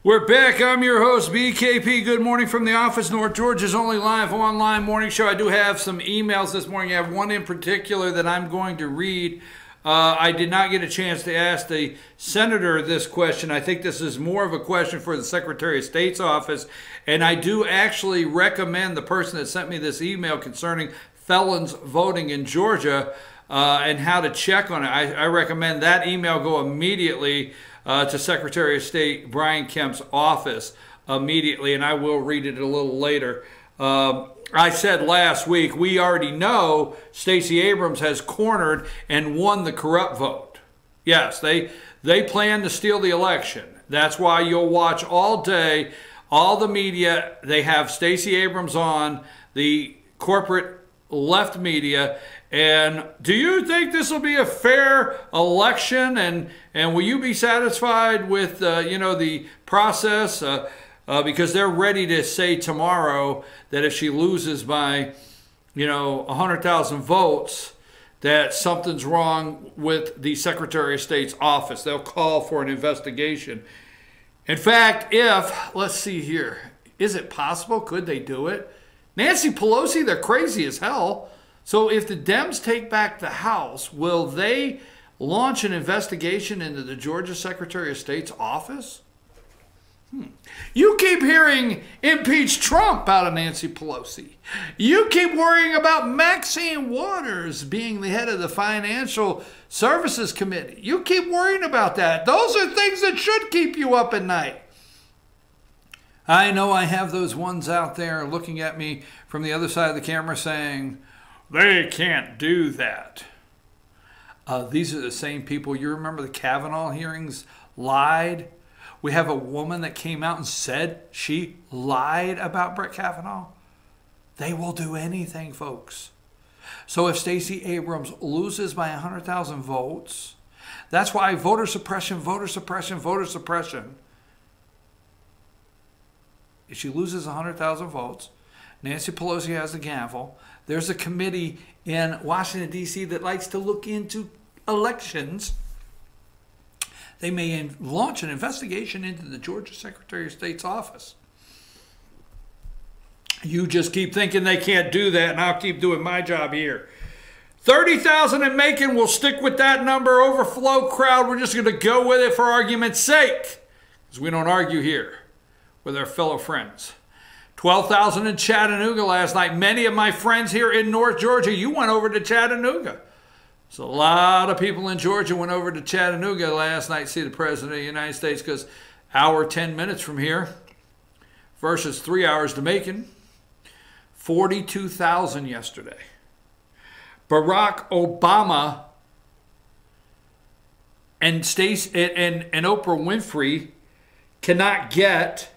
We're back. I'm your host, BKP. Good morning from the office. North Georgia's only live online morning show. I do have some emails this morning. I have one in particular that I'm going to read. I did not get a chance to ask the senator this question. I think this is more of a question for the Secretary of State's office. And I do actually recommend the person that sent me this email concerning felons voting in Georgia and how to check on it. I recommend that email go immediately to Secretary of State Brian Kemp's office immediately, and I will read it a little later. I said last week, we already know Stacey Abrams has cornered and won the corrupt vote. Yes, they plan to steal the election. That's why you'll watch all day, all the media, they have Stacey Abrams on, the corporate left media. And do you think this will be a fair election? And will you be satisfied with the process? Because they're ready to say tomorrow that if she loses by 100,000 votes, that something's wrong with the Secretary of State's office. They'll call for an investigation. In fact, let's see here, is it possible? Could they do it? Nancy Pelosi, they're crazy as hell. So if the Dems take back the House, will they launch an investigation into the Georgia Secretary of State's office? You keep hearing impeach Trump out of Nancy Pelosi. You keep worrying about Maxine Waters being the head of the Financial Services Committee. You keep worrying about that. Those are things that should keep you up at night. I know I have those ones out there looking at me from the other side of the camera saying, they can't do that. These are the same people. You remember the Kavanaugh hearings lied? We have a woman that came out and said she lied about Brett Kavanaugh. They will do anything, folks. So if Stacey Abrams loses by 100,000 votes, that's why voter suppression, voter suppression, voter suppression. If she loses 100,000 votes, Nancy Pelosi has the gavel. There's a committee in Washington, D.C. that likes to look into elections. They may launch an investigation into the Georgia Secretary of State's office. You just keep thinking they can't do that, and I'll keep doing my job here. 30,000 in Macon. We'll stick with that number. Overflow crowd. We're just going to go with it for argument's sake, because we don't argue here with our fellow friends. 12,000 in Chattanooga last night. Many of my friends here in North Georgia, you went over to Chattanooga. So a lot of people in Georgia went over to Chattanooga last night to see the President of the United States, because hour 10 minutes from here versus 3 hours to Macon. 42,000 yesterday. Barack Obama and Oprah Winfrey cannot get.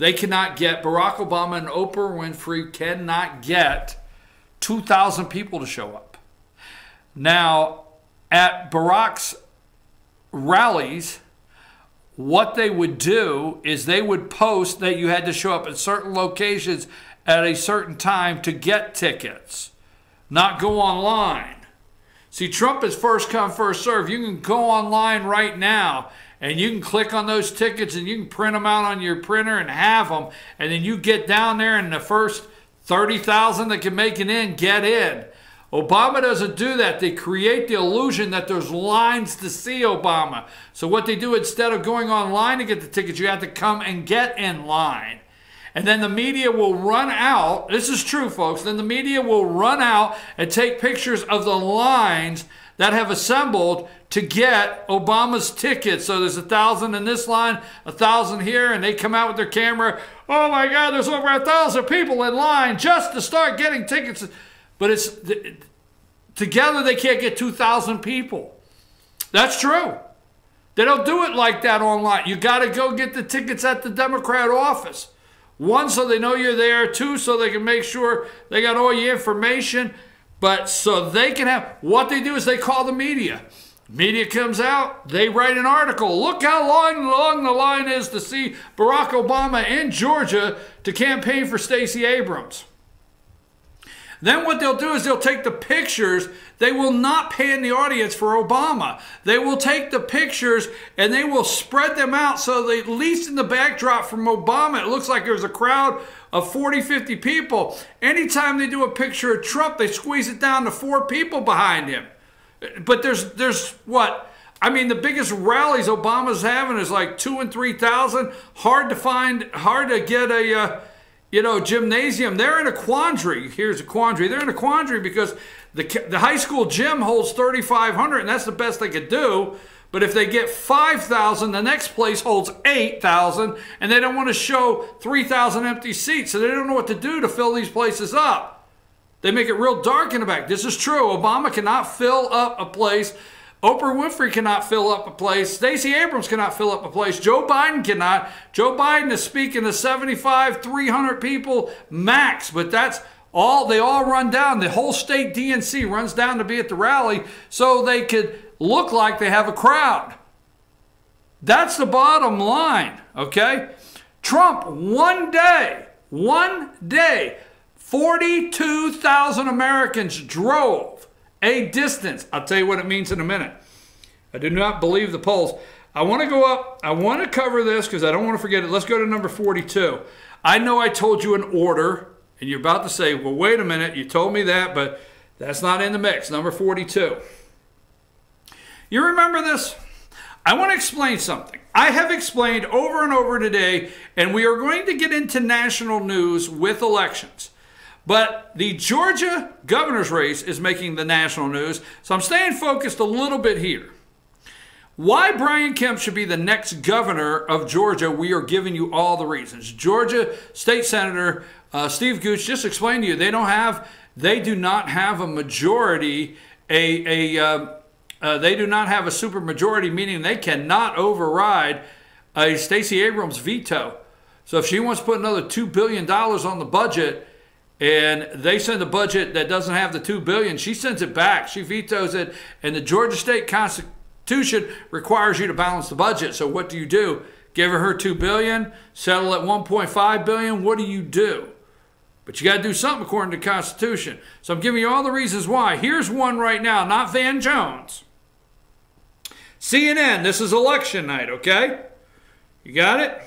Barack Obama and Oprah Winfrey cannot get 2,000 people to show up. Now, at Barack's rallies, what they would do is they would post that you had to show up at certain locations at a certain time to get tickets, not go online. See, Trump is first come, first serve. You can go online right now, and you can click on those tickets, and you can print them out on your printer and have them, and then you get down there, and the first 30,000 that can make it in, get in. Obama doesn't do that. They create the illusion that there's lines to see Obama. So what they do, instead of going online to get the tickets, you have to come and get in line. And then the media will run out. This is true, folks. Then the media will run out and take pictures of the lines that have assembled to get Obama's tickets. So there's 1,000 in this line, 1,000 here, and they come out with their camera. Oh my God, there's over 1,000 people in line just to start getting tickets. But together they can't get 2,000 people. That's true. They don't do it like that online. You got to go get the tickets at the Democrat office. One, so they know you're there. Two, so they can make sure they got all your information. But so they can have, what they do is they call the media. Media comes out, they write an article. Look how long the line is to see Barack Obama in Georgia to campaign for Stacey Abrams. Then what they'll do is they'll take the pictures. They will not pan the audience for Obama. They will take the pictures and they will spread them out so that at least in the backdrop from Obama, it looks like there's a crowd of 40, 50 people. Anytime they do a picture of Trump, they squeeze it down to 4 people behind him. But there's what? I mean, the biggest rallies Obama's having is like 2,000 and 3,000. Hard to find, hard to get a, gymnasium. They're in a quandary. Here's a quandary. They're in a quandary because the high school gym holds 3,500, and that's the best they could do. But if they get 5,000, the next place holds 8,000, and they don't want to show 3,000 empty seats, so they don't know what to do to fill these places up. They make it real dark in the back. This is true. Obama cannot fill up a place. Oprah Winfrey cannot fill up a place. Stacey Abrams cannot fill up a place. Joe Biden cannot. Joe Biden is speaking to 75, 300 people max, but that's all. They all run down. The whole state DNC runs down to be at the rally so they could look like they have a crowd. That's the bottom line, okay? Trump, one day, 42,000 Americans drove a distance. I'll tell you what it means in a minute. I do not believe the polls. I want to go up. I want to cover this because I don't want to forget it. Let's go to number 42. I know I told you an order, and you're about to say, well, wait a minute. You told me that, but that's not in the mix. Number 42. You remember this? I want to explain something. I have explained over and over today, and we are going to get into national news with elections. But the Georgia governor's race is making the national news, so I'm staying focused a little bit here. Why Brian Kemp should be the next governor of Georgia, we are giving you all the reasons. Georgia State Senator Steve Gooch just explained to you, they do not have a majority, they do not have a super majority, meaning they cannot override a Stacey Abrams veto. So if she wants to put another $2 billion on the budget, and they send a budget that doesn't have the $2 billion, she sends it back. She vetoes it, and the Georgia State Constitution requires you to balance the budget. So what do? Give her $2 billion, settle at $1.5 billion. What do? But you got to do something according to the Constitution. So I'm giving you all the reasons why. Here's one right now, not Van Jones. CNN, this is election night, okay? You got it?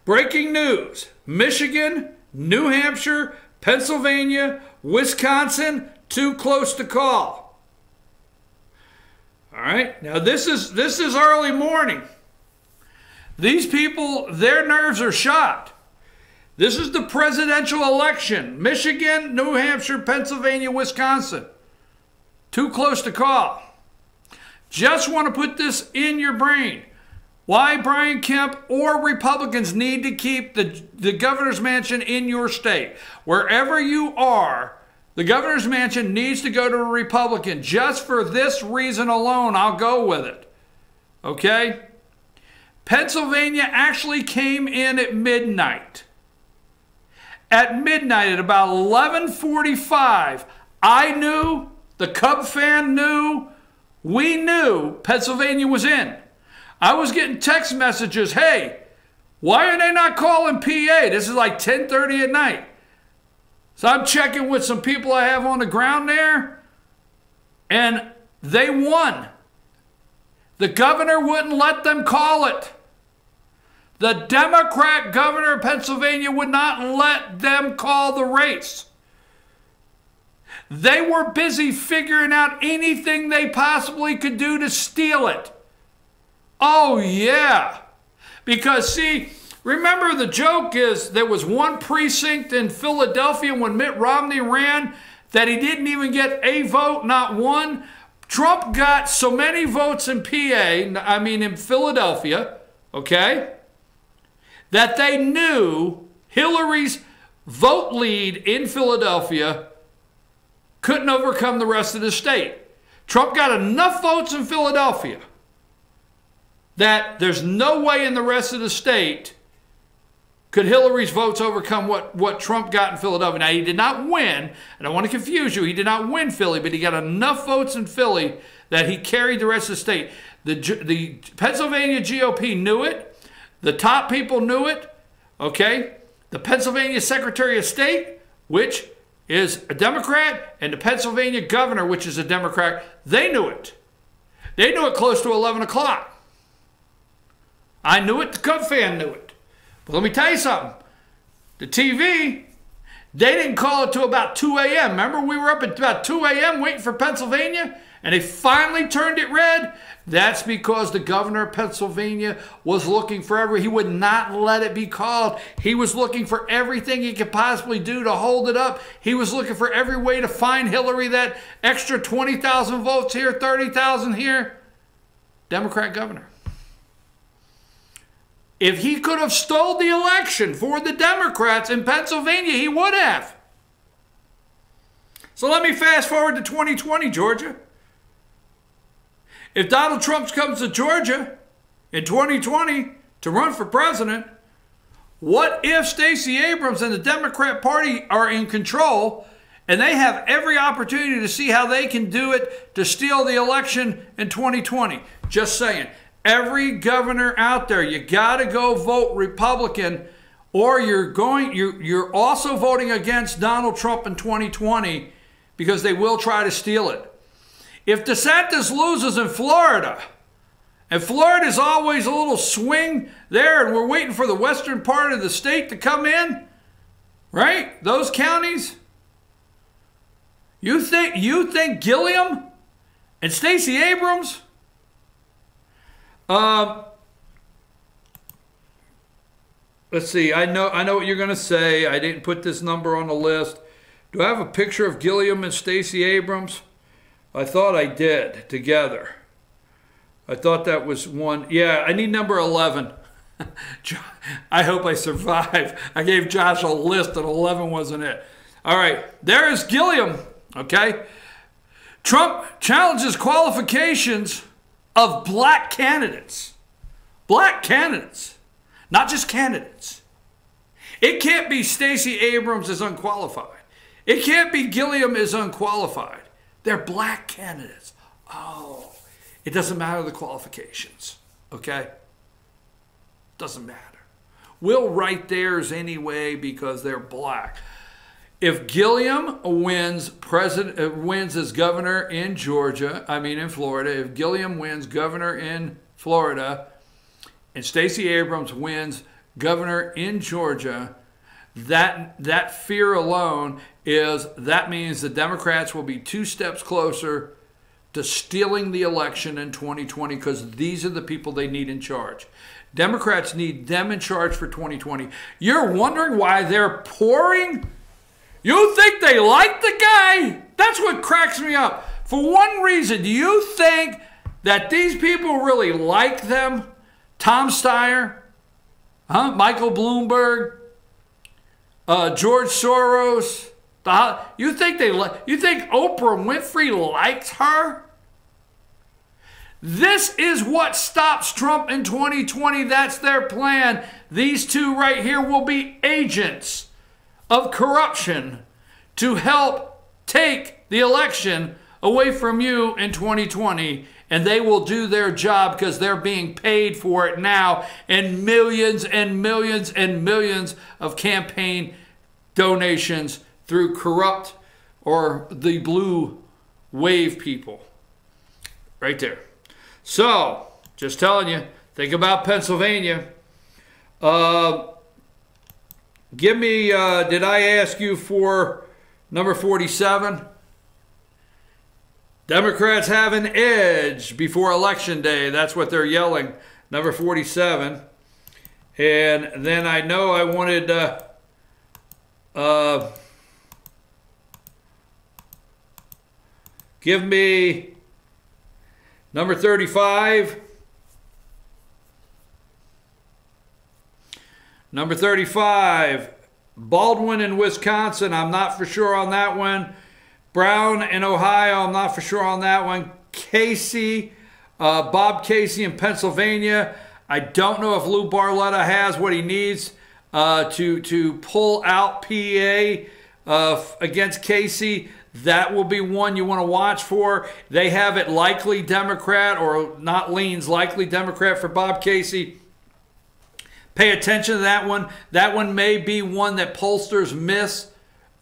Breaking news, Michigan, New Hampshire, Pennsylvania, Wisconsin, too close to call. All right, now this is early morning. These people, their nerves are shot. This is the presidential election. Michigan, New Hampshire, Pennsylvania, Wisconsin. Too close to call. Just want to put this in your brain. Why Brian Kemp or Republicans need to keep the governor's mansion in your state. Wherever you are, the governor's mansion needs to go to a Republican. Just for this reason alone, I'll go with it. Okay? Pennsylvania actually came in at midnight. At midnight, at about 11:45, I knew, the Cub fan knew, we knew Pennsylvania was in. I was getting text messages, hey, why are they not calling PA? This is like 10:30 at night. So I'm checking with some people I have on the ground there, and they won. The governor wouldn't let them call it. The Democrat governor of Pennsylvania would not let them call the race. They were busy figuring out anything they possibly could do to steal it. Oh, yeah. Because, see, remember the joke is there was one precinct in Philadelphia when Mitt Romney ran that he didn't even get a vote, not one. Trump got so many votes in in Philadelphia, okay, that they knew Hillary's vote lead in Philadelphia couldn't overcome the rest of the state. Trump got enough votes in Philadelphia that there's no way in the rest of the state could Hillary's votes overcome what Trump got in Philadelphia. Now, he did not win. I don't want to confuse you. He did not win Philly, but he got enough votes in Philly that he carried the rest of the state. The Pennsylvania GOP knew it. The top people knew it. Okay? The Pennsylvania Secretary of State, which is a Democrat, and the Pennsylvania governor, which is a Democrat, they knew it. They knew it close to 11 o'clock. I knew it. The Cub fan knew it. But let me tell you something. The TV, they didn't call it till about 2 a.m. Remember, we were up at about 2 a.m. waiting for Pennsylvania, and they finally turned it red? That's because the governor of Pennsylvania was looking for he would not let it be called. He was looking for everything he could possibly do to hold it up. He was looking for every way to find Hillary that extra 20,000 votes here, 30,000 here. Democrat governor. If he could have stole the election for the Democrats in Pennsylvania, he would have. So let me fast forward to 2020, Georgia. If Donald Trump comes to Georgia in 2020 to run for president, what if Stacey Abrams and the Democrat Party are in control and they have every opportunity to see how they can do it to steal the election in 2020? Just saying. Every governor out there, you got to go vote Republican, or you're also voting against Donald Trump in 2020 because they will try to steal it. If DeSantis loses in Florida, and Florida's always a little swing there, and we're waiting for the western part of the state to come in, right? Those counties. You think Gilliam and Stacey Abrams? Let's see. I know what you're going to say. I didn't put this number on the list. Do I have a picture of Gilliam and Stacey Abrams? I thought I did together. I thought that was one. Yeah, I need number 11. I hope I survive. I gave Josh a list and 11 wasn't it. All right, there is Gilliam, okay? Trump challenges qualifications of black candidates. Black candidates, not just candidates. It can't be Stacey Abrams is unqualified. It can't be Gilliam is unqualified. They're black candidates. Oh, it doesn't matter the qualifications, okay? Doesn't matter. We'll write theirs anyway because they're black. If Gilliam wins as governor in in Florida, if Gilliam wins governor in Florida and Stacey Abrams wins governor in Georgia, that fear alone that means the Democrats will be 2 steps closer to stealing the election in 2020 because these are the people they need in charge. Democrats need them in charge for 2020. You're wondering why they're pouring? You think they like the guy? That's what cracks me up. For one reason, do you think that these people really like them? Tom Steyer, Michael Bloomberg, George Soros. You think Oprah Winfrey likes her? This is what stops Trump in 2020. That's their plan. These two right here will be agents of corruption to help take the election away from you in 2020. And they will do their job because they're being paid for it now in millions and millions and millions of campaign donations through corrupt or the blue wave people. Right there. So, just telling you, think about Pennsylvania. Give me, did I ask you for number 47? Democrats have an edge before Election Day. That's what they're yelling. Number 47. And then I know I wanted give me number 35. Number 35, Baldwin in Wisconsin. I'm not for sure on that one. Brown in Ohio. I'm not for sure on that one. Casey, Bob Casey in Pennsylvania. I don't know if Lou Barletta has what he needs to pull out PA against Casey. That will be one you want to watch for. They have it likely Democrat, or not leans, likely Democrat for Bob Casey. Pay attention to that one. That one may be one that pollsters miss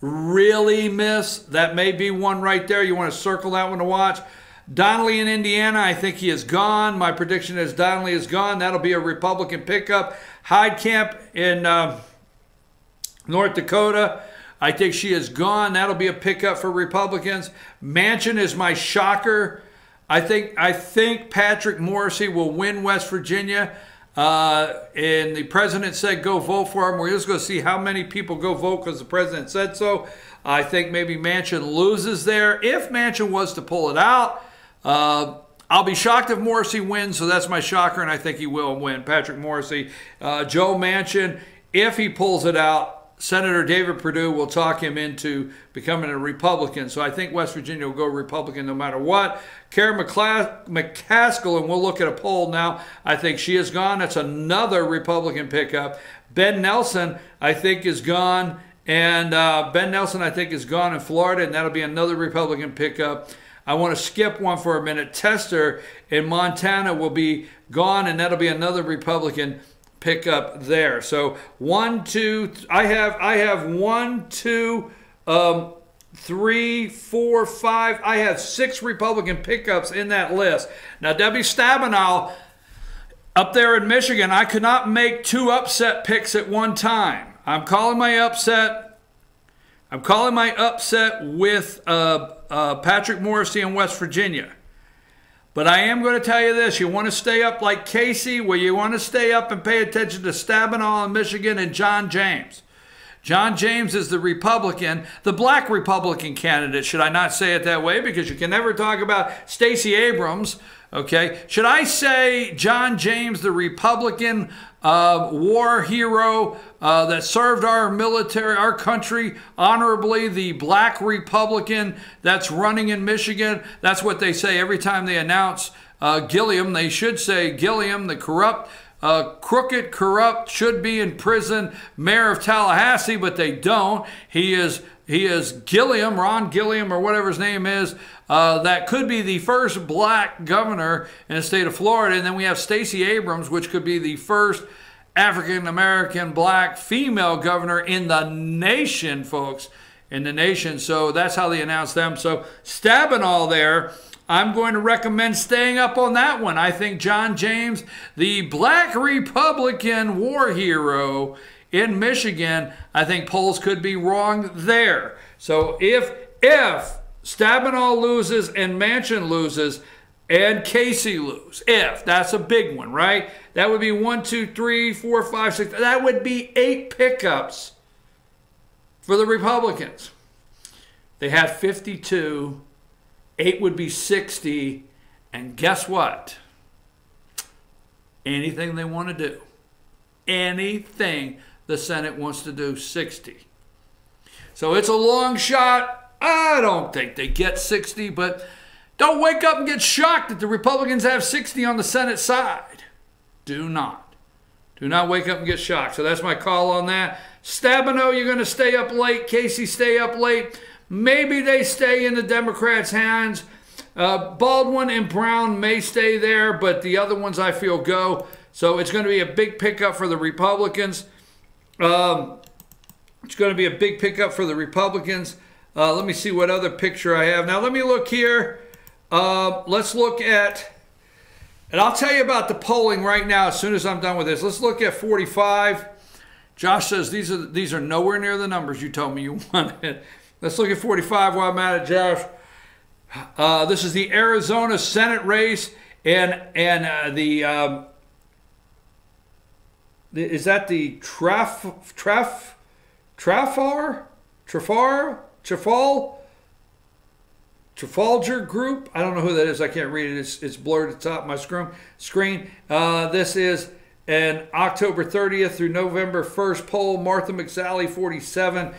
really miss, that may be one right there. You want to circle that one to watch. Donnelly in Indiana, I think he is gone. My prediction is Donnelly is gone. That'll be a Republican pickup. Heidkamp in North Dakota, I think she is gone. That'll be a pickup for Republicans. Manchin is my shocker. I think Patrick Morrissey will win West Virginia. And the president said go vote for him. We're just going to see how many people go vote because the president said so. I think maybe Manchin loses there. If Manchin was to pull it out, I'll be shocked if Morrissey wins, so that's my shocker, and I think he will win. Patrick Morrissey. Joe Manchin, if he pulls it out, Senator David Perdue will talk him into becoming a Republican. So I think West Virginia will go Republican no matter what. Karen McCaskill, and we'll look at a poll now. I think she is gone. That's another Republican pickup. Ben Nelson, I think, is gone. And Ben Nelson, I think, is gone in Florida, and that'll be another Republican pickup. I want to skip one for a minute. Tester in Montana will be gone, and that'll be another Republican pick up there. So 1, 2, I have 1, 2, 3, 4, 5. I have 6 Republican pickups in that list. Now Debbie Stabenow up there in Michigan, I could not make 2 upset picks at one time. I'm calling my upset. I'm calling my upset with Patrick Morrissey in West Virginia. But I am going to tell you this. You want to stay up like Casey, where you want to stay up and pay attention to Stabenow in Michigan and John James. John James is the Republican, the black Republican candidate. Should I not say it that way? Because you can never talk about Stacey Abrams. Okay. Should I say John James, the Republican war hero that served our military, our country honorably, the black Republican that's running in Michigan? That's what they say every time they announce Gilliam. They should say Gilliam, the corrupt, crooked, corrupt, should be in prison mayor of Tallahassee, but they don't. He is Gilliam, Ron Gilliam, or whatever his name is. That could be the first black governor in the state of Florida. And then we have Stacey Abrams, which could be the first African-American black female governor in the nation, folks, in the nation. So that's how they announce them. So Stabenow there, I'm going to recommend staying up on that one. I think John James, the black Republican war hero in Michigan, I think polls could be wrong there. So if Stabenow loses and Manchin loses and Casey lose, if, that's a big one, right? That would be 1, 2, 3, 4, 5, 6. That would be 8 pickups for the Republicans. They have 52. 8 would be 60. And guess what? Anything they want to do. Anything the Senate wants to do, 60. So it's a long shot. I don't think they get 60, but don't wake up and get shocked that the Republicans have 60 on the Senate side. Do not. Do not wake up and get shocked. So that's my call on that. Stabenow, you're going to stay up late. Casey, stay up late. Maybe they stay in the Democrats' hands. Baldwin and Brown may stay there, but the other ones I feel go. So it's going to be a big pickup for the Republicans. It's going to be a big pickup for the Republicans. Let me see what other picture I have. Now, let me look here. Let's look at, and I'll tell you about the polling right now as soon as I'm done with this. Let's look at 45. Josh says these are nowhere near the numbers you told me you wanted. Let's look at 45 while I'm at it, Josh. This is the Arizona Senate race, and is that the Trafalgar group? I don't know who that is. I can't read it. It's blurred at the top of my screen. This is an October 30th through November 1st poll. Martha McSally, 47,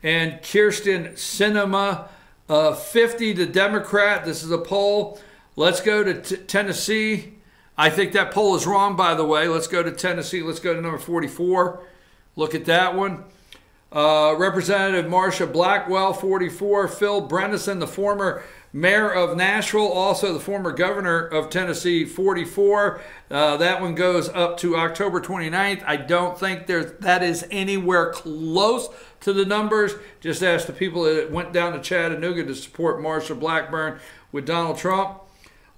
and Kirsten Sinema, 50, the Democrat. This is a poll. Let's go to Tennessee. I think that poll is wrong, by the way. Let's go to Tennessee. Let's go to number 44. Look at that one. Representative Marsha Blackwell, 44. Phil Bredesen, the former mayor of Nashville, also the former governor of Tennessee, 44. That one goes up to October 29th. I don't think that is anywhere close to the numbers. Just ask the people that went down to Chattanooga to support Marsha Blackburn with Donald Trump.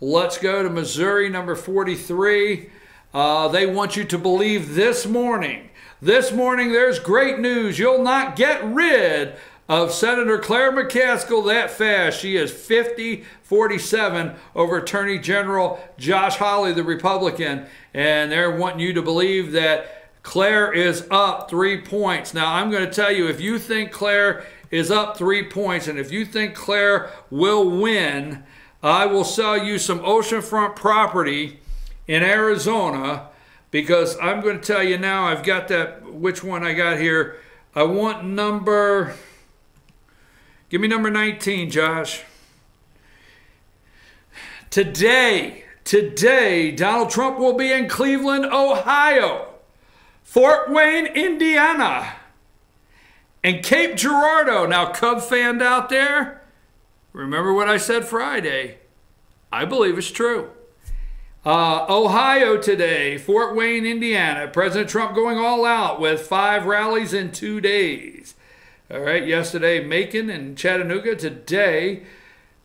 Let's go to Missouri, number 43. They want you to believe this morning. This morning, there's great news. You'll not get rid of Senator Claire McCaskill that fast. She is 50-47 over Attorney General Josh Hawley, the Republican. And they're wanting you to believe that Claire is up 3 points. Now, I'm going to tell you, if you think Claire is up 3 points, and if you think Claire will win, I will sell you some oceanfront property in Arizona, because I'm going to tell you now, I've got that, which one I got here. I want number, give me number 19, Josh. Today, Donald Trump will be in Cleveland, Ohio, Fort Wayne, Indiana, and Cape Girardeau. Now, Cub fan out there, remember what I said Friday. I believe it's true. Ohio today, Fort Wayne, Indiana. President Trump going all out with 5 rallies in 2 days. All right, yesterday, Macon and Chattanooga. Today,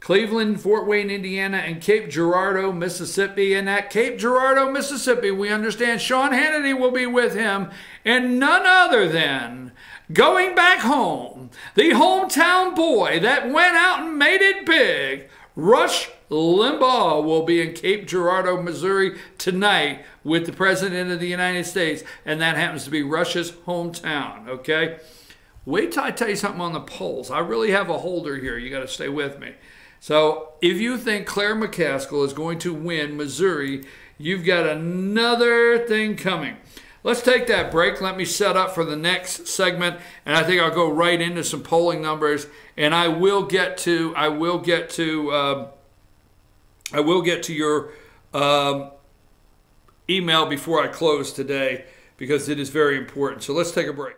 Cleveland, Fort Wayne, Indiana, and Cape Girardeau, Mississippi. And at Cape Girardeau, Mississippi, we understand Sean Hannity will be with him, and none other than going back home, the hometown boy that went out and made it big, Rush Limbaugh, will be in Cape Girardeau, Missouri tonight with the President of the United States, and that happens to be Rush's hometown, okay? Wait till I tell you something on the polls. I really have a holder here. You got to stay with me. So if you think Claire McCaskill is going to win Missouri, you've got another thing coming. Let's take that break. Let me set up for the next segment, and I think I'll go right into some polling numbers, and I will get to your email before I close today, because it is very important. So let's take a break.